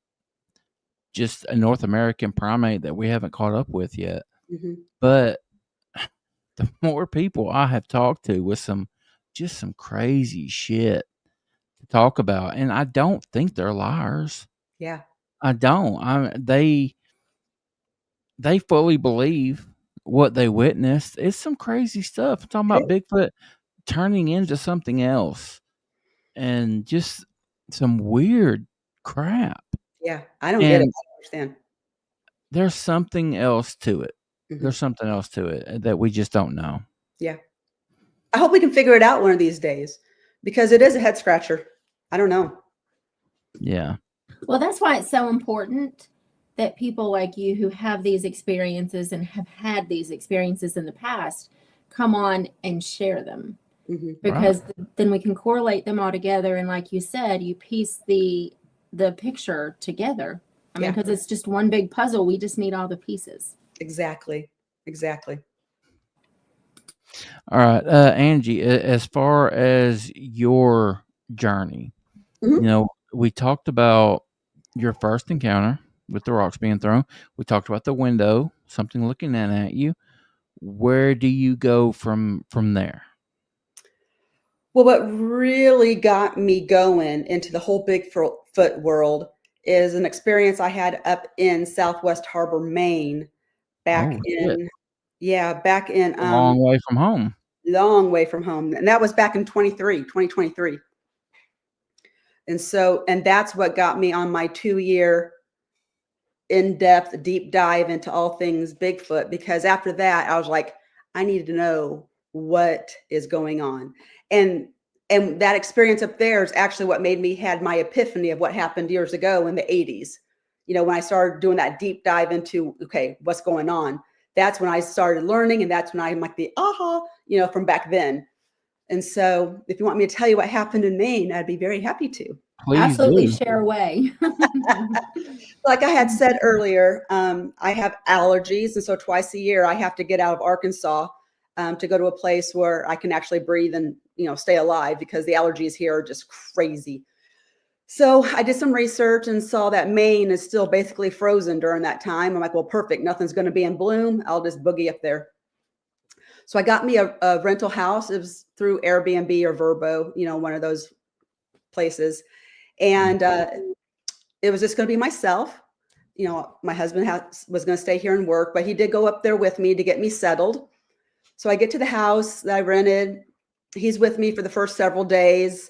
just a North American primate that we haven't caught up with yet. Mm-hmm. But the more people I have talked to with some crazy shit to talk about, and I don't think they're liars. Yeah. I don't. They fully believe what they witnessed. It's some crazy stuff. I'm talking about Bigfoot turning into something else, and just some weird crap. Yeah, I don't get it. I don't understand. There's something else to it. Mm-hmm. There's something else to it that we just don't know. Yeah. I hope we can figure it out one of these days, because it is a head scratcher. I don't know. Yeah. Well, that's why it's so important that people like you who have these experiences and have had these experiences in the past come on and share them. Mm-hmm. Because then we can correlate them all together. And like you said, you piece the picture together. I mean, because it's just one big puzzle. We just need all the pieces. Exactly. All right. Angie, as far as your journey, mm-hmm. We talked about your first encounter with the rocks being thrown. We talked about the window, something looking in at you. Where do you go from there? Well, what really got me going into the whole Bigfoot world is an experience I had up in Southwest Harbor, Maine, back in a long way from home. Long way from home. And that was back in 2023. And that's what got me on my 2-year in-depth deep dive into all things Bigfoot, because after that I was like, I needed to know what is going on. And that experience up there is actually what made me had my epiphany of what happened years ago in the 80s. When I started doing that deep dive into, okay, what's going on? That's when I started learning, and that's when I'm like the aha, from back then. And so if you want me to tell you what happened in Maine, I'd be very happy to. Please absolutely share away. Like I had said earlier, I have allergies. And so twice a year I have to get out of Arkansas to go to a place where I can actually breathe and, stay alive, because the allergies here are just crazy. So I did some research and saw that Maine is still basically frozen during that time. I'm like, well, perfect. Nothing's going to be in bloom. I'll just boogie up there. So I got me a rental house. It was through Airbnb or Verbo, one of those places. And it was just going to be myself. My husband was going to stay here and work, but he did go up there with me to get me settled. So I get to the house that I rented. He's with me for the first several days.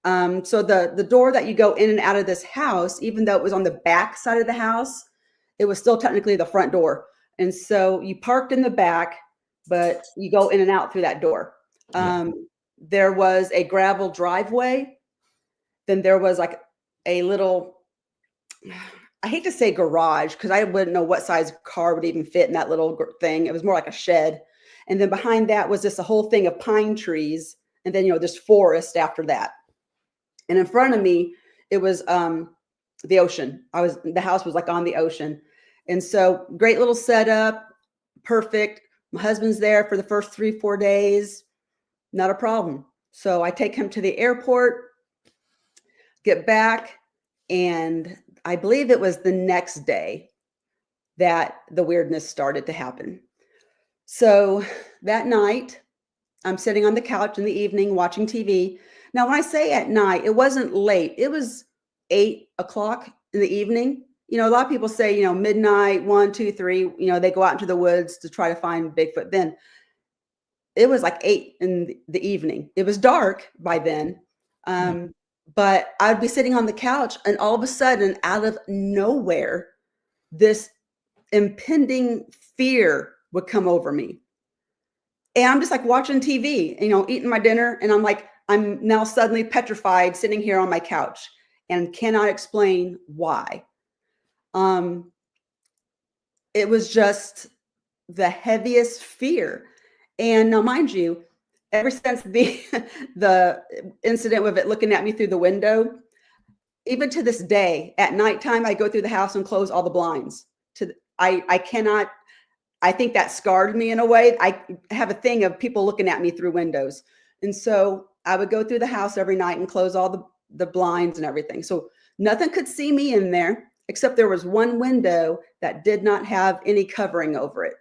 So the door that you go in and out of this house, even though it was on the back side of the house, it was still technically the front door. And so you parked in the back, but you go in and out through that door. There was a gravel driveway. Then there was like a little, I hate to say garage, because I wouldn't know what size car would even fit in that little thing. It was more like a shed. And then behind that was just a whole thing of pine trees. And then, this forest after that. And in front of me, it was the ocean. The house was like on the ocean. And so great little setup, perfect. My husband's there for the first 3-4 days. Not a problem. So I take him to the airport, get back, and I believe it was the next day that the weirdness started to happen. So that night, I'm sitting on the couch in the evening watching TV. Now, when I say at night, it wasn't late. It was 8 o'clock in the evening. A lot of people say, midnight, 1, 2, 3, they go out into the woods to try to find Bigfoot. Then it was like 8 in the evening. It was dark by then. But I'd be sitting on the couch, and all of a sudden, out of nowhere, this impending fear would come over me. And I'm just like watching TV, eating my dinner. And I'm now suddenly petrified sitting here on my couch and cannot explain why. It was just the heaviest fear. And now, mind you, ever since the incident with it looking at me through the window, even to this day, at nighttime, I go through the house and close all the blinds. I think that scarred me in a way. I have a thing of people looking at me through windows. And so I would go through the house every night and close all the blinds and everything. So nothing could see me in there, except there was one window that did not have any covering over it.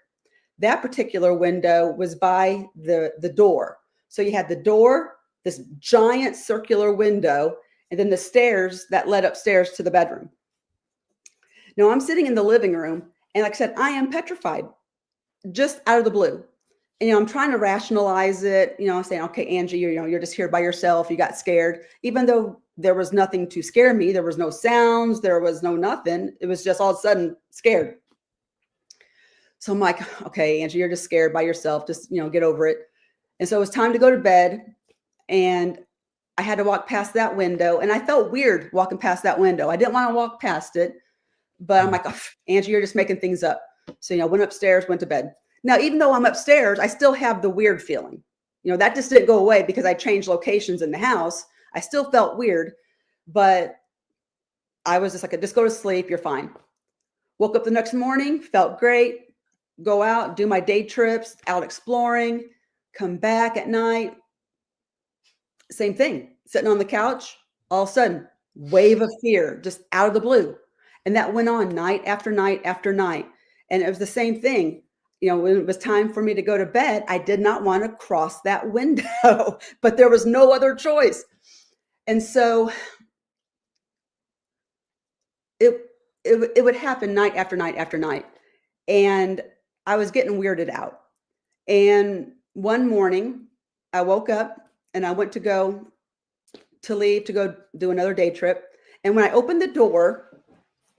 That particular window was by the door. So you had the door, this giant circular window, and then the stairs that led upstairs to the bedroom. Now I'm sitting in the living room, and like I said, I am petrified, just out of the blue. And I'm trying to rationalize it. I'm saying, okay, Angie, you're just here by yourself. You got scared, even though there was nothing to scare me. There was no sounds. There was no nothing. It was just all of a sudden scared. So I'm like, okay, Angie, you're just scared by yourself. Just, get over it. And so it was time to go to bed, and I had to walk past that window, and I felt weird walking past that window. I didn't want to walk past it, but I'm like, oh, Angie, you're just making things up. So, went upstairs, went to bed. Now, even though I'm upstairs, I still have the weird feeling. That just didn't go away because I changed locations in the house. I still felt weird, but I was just like, just go to sleep. You're fine. Woke up the next morning, felt great. Go out, do my day trips, out exploring, come back at night. Same thing. Sitting on the couch, all of a sudden, wave of fear, just out of the blue. And that went on night after night after night. And it was the same thing. When it was time for me to go to bed, I did not want to cross that window, but there was no other choice. And so it would happen night after night after night. And I was getting weirded out. And one morning I woke up and I went to go do another day trip. And when I opened the door,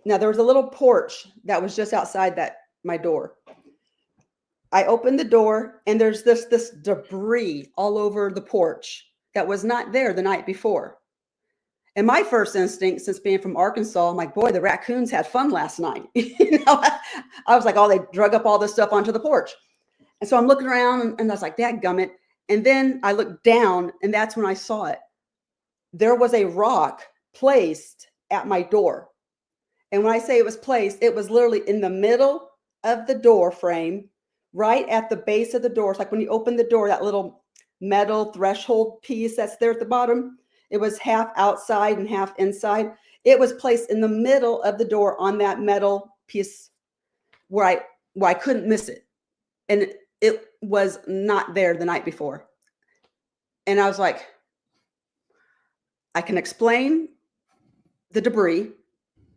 now there was a little porch that was just outside my door. I opened the door, and there's this debris all over the porch that was not there the night before. And my first instinct, since being from Arkansas, I'm like, boy, the raccoons had fun last night. I was like, oh, they drug up all this stuff onto the porch. And so I'm looking around, and I was like, dadgummit. And then I looked down, and that's when I saw it. There was a rock placed at my door. And when I say it was placed, it was literally in the middle of the door frame, right at the base of the door. It's like when you open the door, that little metal threshold piece that's there at the bottom, it was half outside and half inside. It was placed in the middle of the door on that metal piece where I couldn't miss it. And was not there the night before. And I was like, I can explain the debris,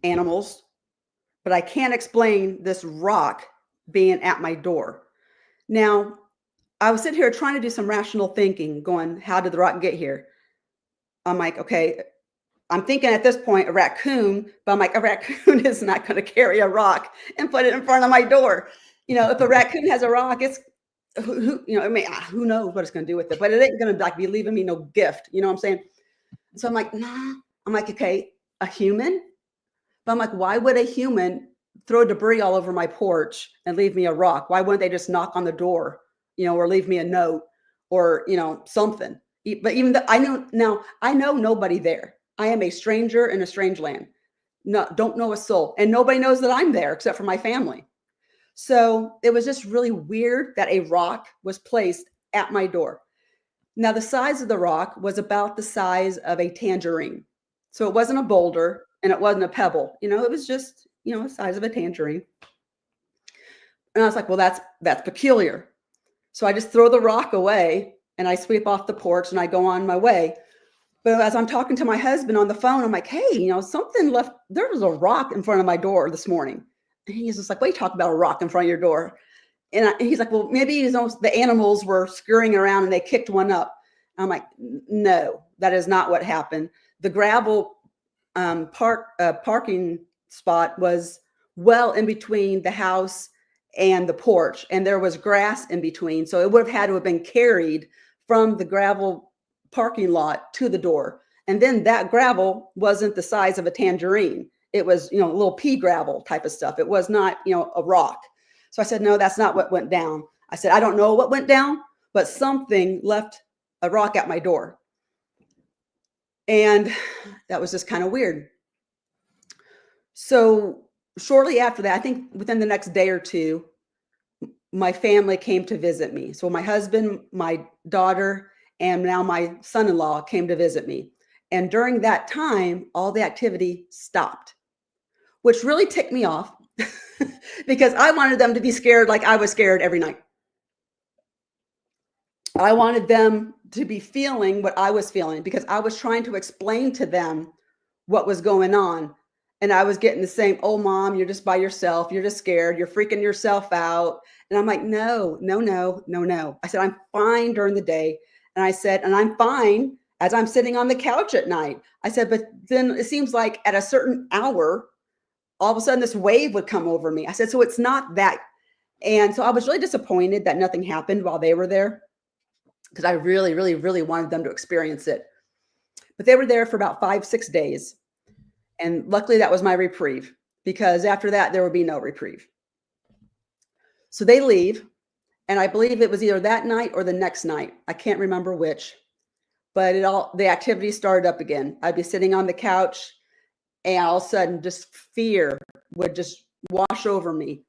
animals, but I can't explain this rock being at my door. Now, I was sitting here trying to do some rational thinking, going, how did the rock get here? I'm like, okay, I'm thinking at this point a raccoon, but I'm like, a raccoon is not going to carry a rock and put it in front of my door. You know, if a raccoon has a rock, it's who knows what it's going to do with it, but it ain't going to like be leaving me no gift. You know what I'm saying? So I'm like, nah. I'm like, okay, a human. But I'm like, why would a human throw debris all over my porch and leave me a rock? Why wouldn't they just knock on the door, or leave me a note or, something? But even though I know nobody there. I am a stranger in a strange land. No, don't know a soul. And nobody knows that I'm there except for my family. So it was just really weird that a rock was placed at my door. Now, the size of the rock was about the size of a tangerine. So it wasn't a boulder and it wasn't a pebble. It was just, the size of a tangerine. And I was like, well, that's peculiar. So I just throw the rock away and I sweep off the porch and I go on my way. But as I'm talking to my husband on the phone, I'm like, hey, something left. There was a rock in front of my door this morning. And he's just like, what are you talking about, a rock in front of your door? And he's like, well, maybe the animals were scurrying around and they kicked one up. I'm like, no, that is not what happened. The gravel parking spot was well in between the house and the porch, and there was grass in between. So it would have had to have been carried from the gravel parking lot to the door. And then that gravel wasn't the size of a tangerine. It was, a little pea gravel type of stuff. It was not, a rock. So I said, no, that's not what went down. I said, I don't know what went down, but something left a rock at my door. And that was just kind of weird. So shortly after that, I think within the next day or two, my family came to visit me. So my husband, my daughter, and now my son-in-law came to visit me. And during that time, all the activity stopped, which really ticked me off because I wanted them to be scared like I was scared every night. I wanted them to be feeling what I was feeling because I was trying to explain to them what was going on. And I was getting the same, oh, Mom, you're just by yourself. You're just scared. You're freaking yourself out. And I'm like, no. I said, I'm fine during the day. And I said, and I'm fine as I'm sitting on the couch at night. I said, but then it seems like at a certain hour, all of a sudden this wave would come over me. I said, so it's not that. And so I was really disappointed that nothing happened while they were there because I really, really, really wanted them to experience it. But they were there for about 5-6 days. And luckily that was my reprieve because after that, there would be no reprieve. So they leave. And I believe it was either that night or the next night. I can't remember which, but the activity started up again. I'd be sitting on the couch and all of a sudden just fear would just wash over me.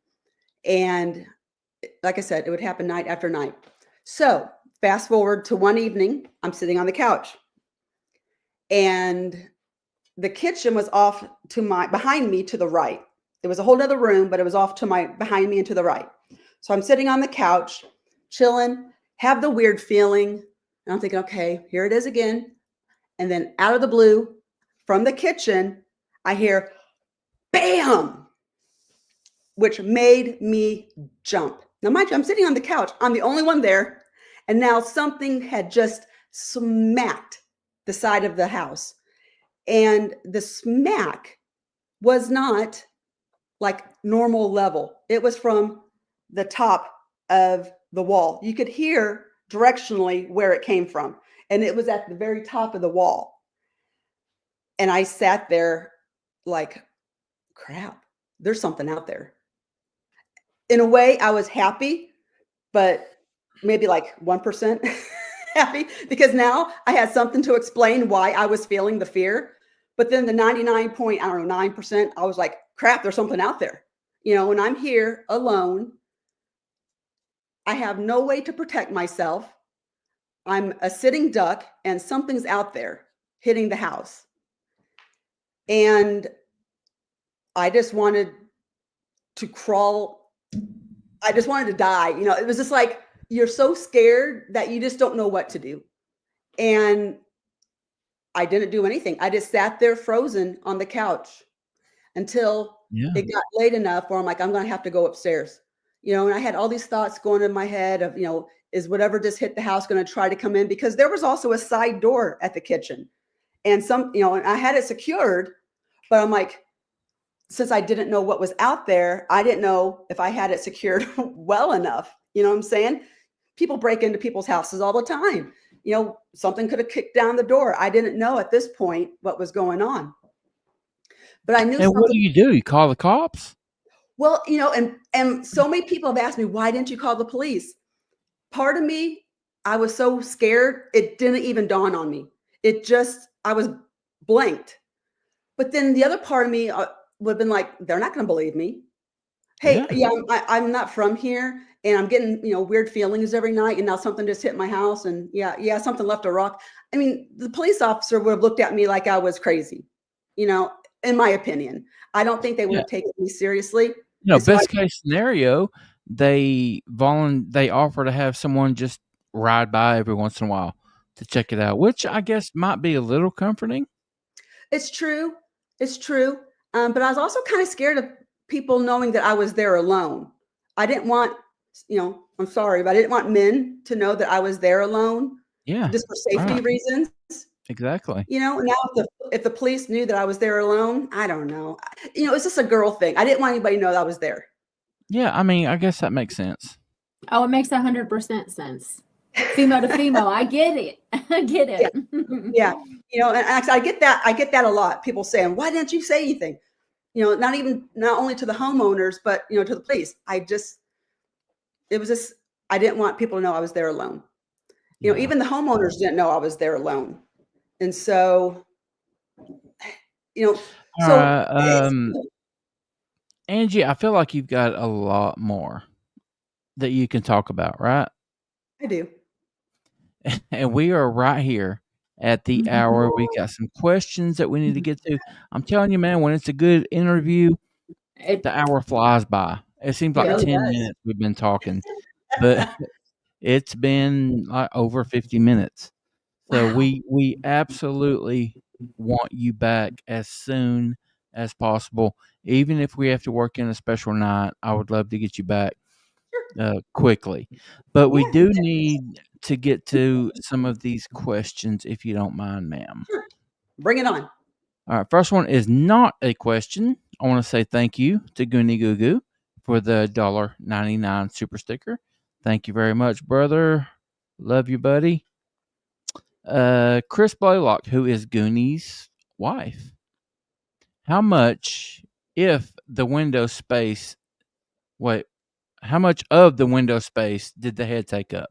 And like I said, it would happen night after night. So fast forward to one evening, I'm sitting on the couch and the kitchen was off to behind me to the right. It was a whole other room, but it was off to behind me and to the right. So I'm sitting on the couch, chilling, have the weird feeling. And I'm thinking, okay, here it is again. And then out of the blue, from the kitchen, I hear, bam, which made me jump. Now, mind you, I'm sitting on the couch. I'm the only one there. And now something had just smacked the side of the house. And the smack was not like normal level. It was from the top of the wall. You could hear directionally where it came from. And it was at the very top of the wall. And I sat there like, crap, there's something out there. In a way, I was happy, but maybe like 1% happy because now I had something to explain why I was feeling the fear. But then the 99.9%, I was like, crap, there's something out there. When I'm here alone, I have no way to protect myself. I'm a sitting duck and something's out there hitting the house. And I just wanted to crawl. I just wanted to die. It was just like you're so scared that you just don't know what to do. And I didn't do anything. I just sat there frozen on the couch until it got late enough where I'm like, I'm going to have to go upstairs. And I had all these thoughts going in my head of, is whatever just hit the house going to try to come in? Because there was also a side door at the kitchen. And and I had it secured, but I'm like, since I didn't know what was out there, I didn't know if I had it secured well enough. You know what I'm saying? People break into people's houses all the time. Something could have kicked down the door. I didn't know at this point what was going on. But I knew. And what do? You call the cops? Well, and so many people have asked me, why didn't you call the police? Part of me, I was so scared, it didn't even dawn on me. I was blanked. But then the other part of me would have been like, they're not going to believe me. Hey, I'm not from here, and I'm getting, weird feelings every night, and now something just hit my house, and something left a rock. I mean, the police officer would have looked at me like I was crazy, in my opinion. I don't think they would have taken me seriously. Best case scenario, they offer to have someone just ride by every once in a while to check it out, which I guess might be a little comforting. It's true. But I was also kind of scared of people knowing that I was there alone. I didn't want, I'm sorry, but I didn't want men to know that I was there alone. Yeah. Just for safety reasons. Exactly. Now if the police knew that I was there alone, I don't know. It's just a girl thing. I didn't want anybody to know that I was there. Yeah, I mean, I guess that makes sense. Oh, it makes 100% sense. Female to female, I get it. Yeah. And actually, I get that a lot. People saying, "Why didn't you say anything?" Not only to the homeowners, but to the police. I didn't want people to know I was there alone. Even the homeowners didn't know I was there alone. And so, Angie, I feel like you've got a lot more that you can talk about, right? I do. And we are right here at the hour. We got some questions that we need to get to. I'm telling you, man, when it's a good interview, the hour flies by. It seems like 10 minutes we've been talking, but it's been like over 50 minutes. So we absolutely want you back as soon as possible. Even if we have to work in a special night, I would love to get you back quickly. But we do need to get to some of these questions, if you don't mind, ma'am. Sure. Bring it on. All right. First one is not a question. I want to say thank you to Goonie Goo Goo for the $1.99 super sticker. Thank you very much, brother. Love you, buddy. Chris Blaylock, who is Goonie's wife. How much of the window space did the head take up?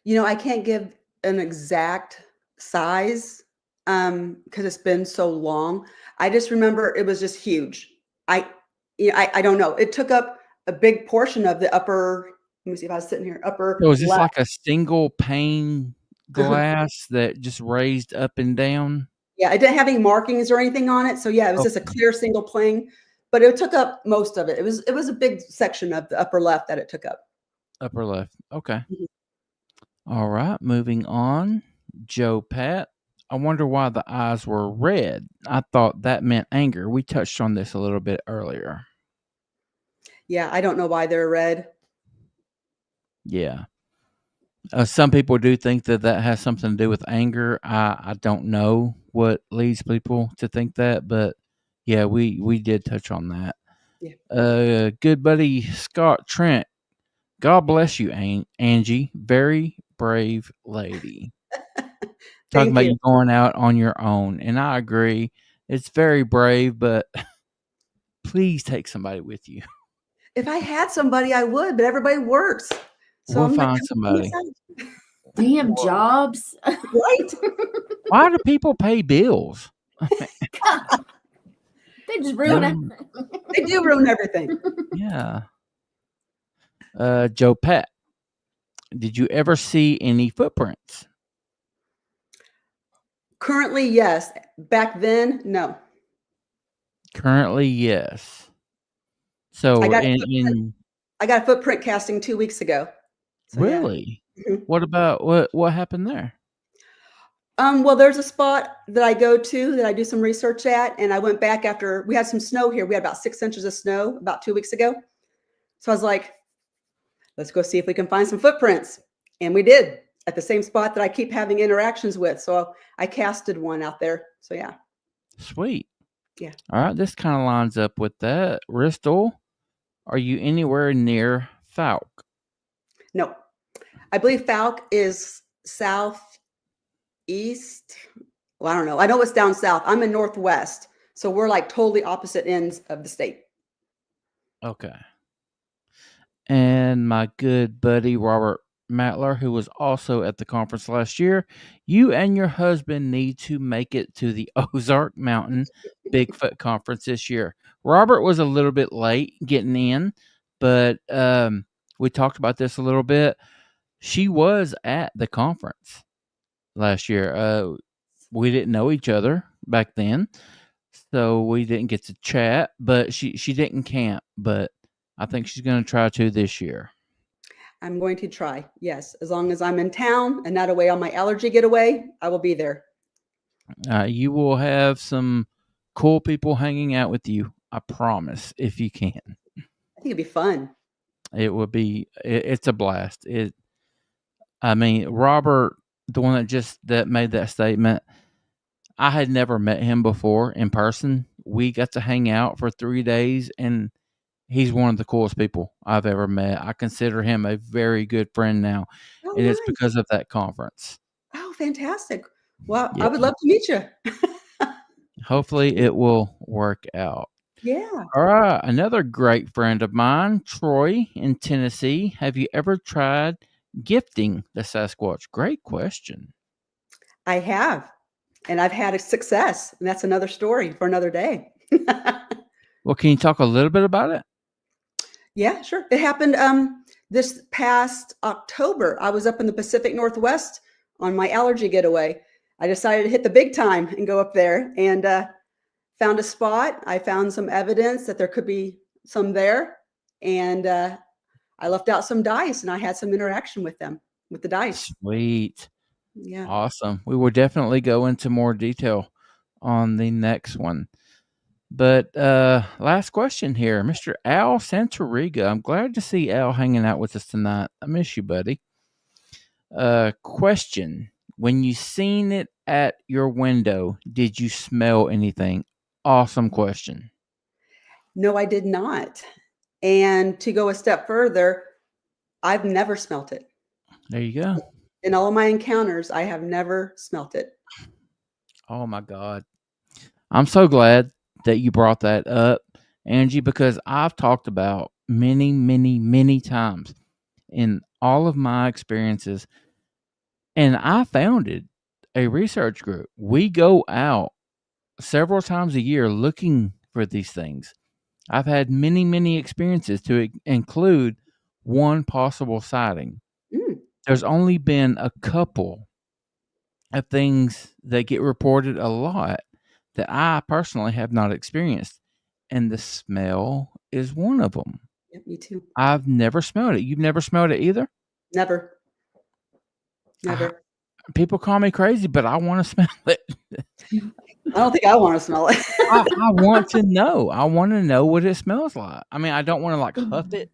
I can't give an exact size because it's been so long. I just remember it was just huge. I don't know. It took up a big portion of the upper. Let me see if I was sitting here. Upper. So was this like a single pane glass that just raised up and down? Yeah, it didn't have any markings or anything on it. So yeah, it was just a clear single plane, but it took up most of it. It was a big section of the upper left that it took up. Upper left. Okay. All right. Moving on. Joe Pat. I wonder why the eyes were red. I thought that meant anger. We touched on this a little bit earlier. Yeah, I don't know why they're red. Yeah. Some people do think that has something to do with anger. I don't know what leads people to think that, but yeah, we did touch on that. Yeah. Good buddy Scott Trent. God bless you, Angie. Very brave lady. Talking about you going out on your own, and I agree. It's very brave, but please take somebody with you. If I had somebody, I would, but everybody works. So we'll find somebody. Damn jobs. Right? Why do people pay bills? They just ruin everything. They do ruin everything. Yeah. Joe Pat, did you ever see any footprints? Currently, yes. Back then, no. Currently, yes. So I got a footprint casting 2 weeks ago. So, really, yeah. what about what happened there? Well, there's a spot that I go to that I do some research at, and I went back after we had some snow here. We had about 6 inches of snow about 2 weeks ago. So I was like, let's go see if we can find some footprints. And we did at the same spot that I keep having interactions with. So I casted one out there. So yeah. Sweet. Yeah. All right. This kind of lines up with that. Ristel, are you anywhere near Falk? No. I believe Falk is southeast. Well, I don't know. I know it's down south. I'm in northwest. So we're like totally opposite ends of the state. Okay. And my good buddy Robert Matler, who was also at the conference last year, you and your husband need to make it to the Ozark Mountain Bigfoot conference this year. Robert was a little bit late getting in, but we talked about this a little bit. She was at the conference last year. We didn't know each other back then, so we didn't get to chat, but she didn't camp, but I think she's going to try to this year. I'm going to try. Yes. As long as I'm in town and not away on my allergy getaway, I will be there. You will have some cool people hanging out with you. I promise, if you can. I think it'd be fun. It would be, it's a blast. Robert, the one that made that statement, I had never met him before in person. We got to hang out for 3 days, and he's one of the coolest people I've ever met. I consider him a very good friend now, and it's because of that conference. Oh, fantastic. Well, Yeah. I would love to meet you. Hopefully it will work out. Yeah. All right. Another great friend of mine, Troy in Tennessee. Have you ever tried gifting the Sasquatch? Great question. I have. And I've had a success. And that's another story for another day. Well, can you talk a little bit about it? Yeah, sure. It happened this past October. I was up in the Pacific Northwest on my allergy getaway. I decided to hit the big time and go up there and found a spot. I found some evidence that there could be some there. And I left out some dice and I had some interaction with them, with the dice. Sweet. Yeah. Awesome. We will definitely go into more detail on the next one. But last question here, Mr. Al Santoriga. I'm glad to see Al hanging out with us tonight. I miss you, buddy. Question. When you seen it at your window, did you smell anything? Awesome question. No, I did not. And to go a step further, I've never smelt it. There you go. In all of my encounters, I have never smelt it. Oh, my God. I'm so glad that you brought that up, Angie, because I've talked about many, many, many times in all of my experiences, and I founded a research group. We go out several times a year looking for these things. I've had many, many experiences to include one possible sighting. There's only been a couple of things that get reported a lot that I personally have not experienced. And the smell is one of them. Yeah, me too. I've never smelled it. You've never smelled it either? Never. Never. People call me crazy, but I want to smell it. I don't think I want to smell it. I want to know. I want to know what it smells like. I mean, I don't want to like huff it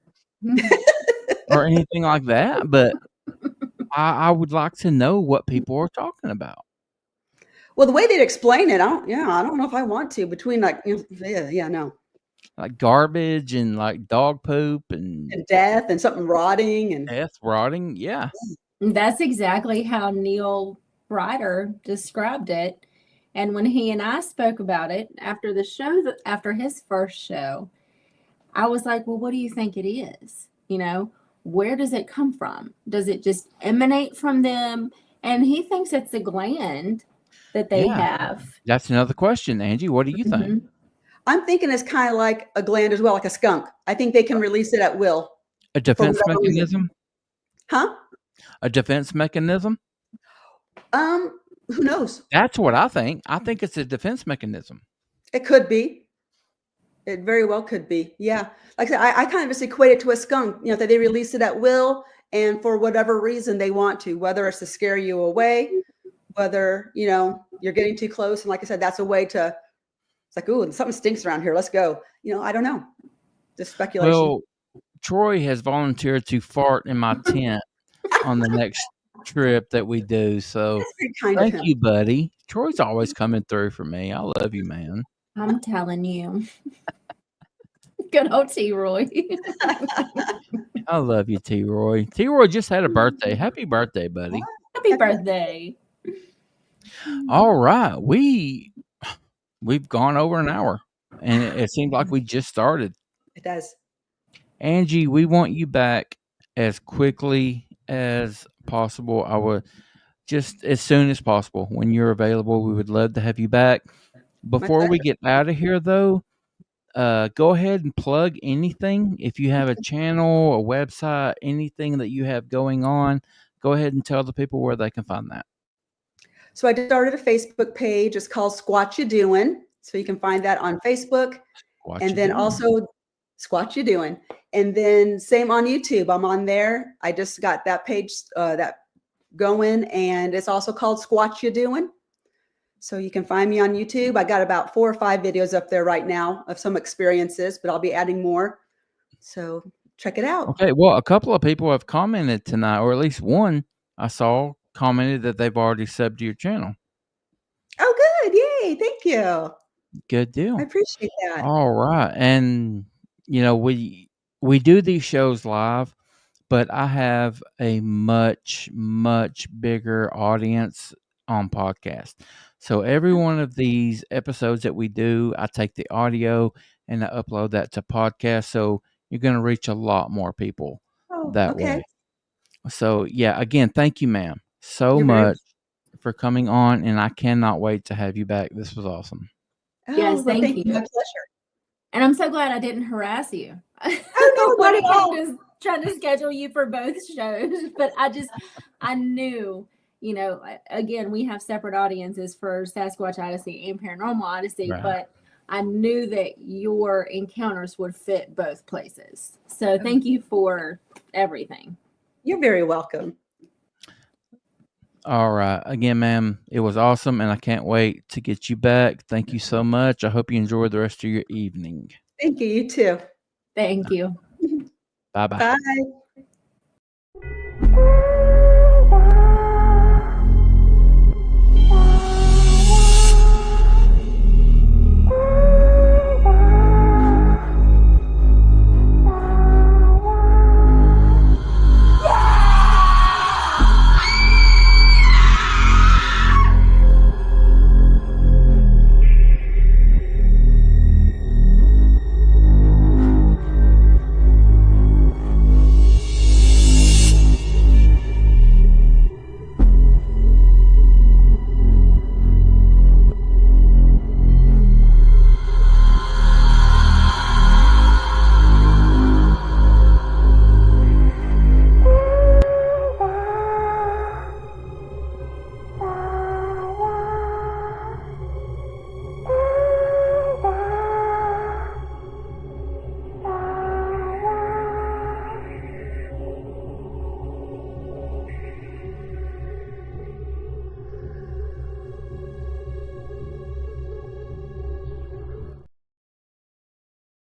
or anything like that, but I would like to know what people are talking about. Well, the way they'd explain it, I don't know if I want to. Between like, no. Like garbage and like dog poop and death and something rotting and death rotting. Yeah. That's exactly how Neil Ryder described it. And when he and I spoke about it after the show, after his first show, I was like, well, what do you think it is? You know, where does it come from? Does it just emanate from them? And he thinks it's a gland that they have. That's another question, Angie. What do you think? I'm thinking it's kind of like a gland as well, like a skunk. I think they can release it at will. A defense mechanism? Huh? A defense mechanism? Who knows? That's what I think. I think it's a defense mechanism. It could be. It very well could be. Yeah. Like I said, I kind of just equate it to a skunk, you know, that they release it at will and for whatever reason they want to, whether it's to scare you away, whether, you know, you're getting too close. And like I said, that's a way to, it's like, ooh, something stinks around here. Let's go. You know, I don't know. Just speculation. Well, Troy has volunteered to fart in my tent on the next trip that we do. So That's very kind of thank him. you, buddy. Troy's always coming through for me. I love you, man. I'm telling you. Good old T. Roy. I love you, T. Roy. T. Roy just had a birthday. Happy birthday, buddy. Happy birthday. All right. We've gone over an hour, and it seems like we just started. It does. Angie, we want you back as quickly as possible. I would just as soon as possible when you're available. We would love to have you back. Before we get out of here, though, go ahead and plug anything. If you have a channel, a website, anything that you have going on, go ahead and tell the people where they can find that. So I started a Facebook page. It's called Squatch You Doing. So you can find that on Facebook. And then also Squatch You Doing. And then same on YouTube. I'm on there. I just got that page that going, and it's also called Squatch You Doing. So you can find me on YouTube. I got about 4 or 5 videos up there right now of some experiences, but I'll be adding more. So check it out. Okay. Well, a couple of people have commented tonight, or at least one I saw commented that they've already subbed to your channel. Oh, good. Yay. Thank you. Good deal. I appreciate that. All right. And, you know, we do these shows live, but I have a much, much bigger audience on podcast. So every one of these episodes that we do, I take the audio and I upload that to podcast. So you're going to reach a lot more people that way. So, yeah, again, thank you, ma'am, so much for coming on. And I cannot wait to have you back. This was awesome. Yes, thank you. My pleasure. And I'm so glad I didn't harass you. Oh, no, not at all. Just trying to schedule you for both shows. But I knew, you know, again, we have separate audiences for Sasquatch Odyssey and Paranormal Odyssey, but I knew that your encounters would fit both places. So thank you for everything. You're very welcome. All right. Again, ma'am, it was awesome, and I can't wait to get you back. Thank you so much. I hope you enjoy the rest of your evening. Thank you. You too. Thank you. Bye-bye. Bye.